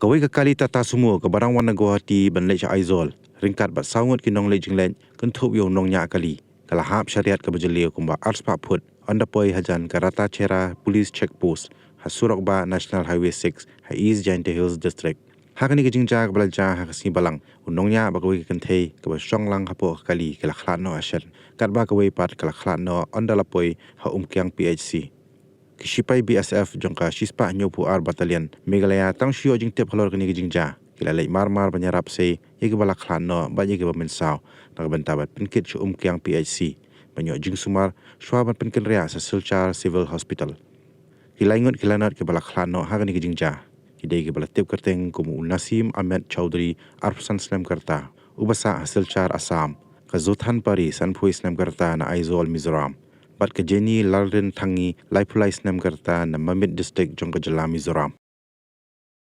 Kawai kekali tata semua ke barang warna Guwahati ban lech Aizol ringkat bat saungut kinong lejing lech kentup yung nongnya kali kalahap syariat ke berjelia kumba ars pak put ondapoi hajan karata cera police checkpost hasurok ba National Highway 6 ha East Jainte Hills District hakani ke jingja ke belaja ha kesini balang unongnya bakawai ke kentai ke basyong lang hapo kali kalaklat no asyan kat ba kawai pat kalaklat no ondalapoi ha umkiang PHC Kishipai BSF jongka Shispa Nyopu R Battalion Meghalaya tang shio jing tep halor kini jingja kila lei marmar banyarap se yegi balak khano ba yegi ba mensau nak bentabat penkit chu kiang PHC banyo jing sumar shwaban penkin ria sa Silchar Civil Hospital kila ingot kila not ke balak khano ha kini jingja kidai ke balak tep kerteng kumu Nasim Ahmed Chowdhury Arfsan Slam Karta ubasa Silchar Assam Kazuthan Pari Sanpui Slam Karta na Aizol Mizoram Bat ke Jenny Larden Tangi Laipulai Snam Karta na Mamit District Jongka Jela Mizoram.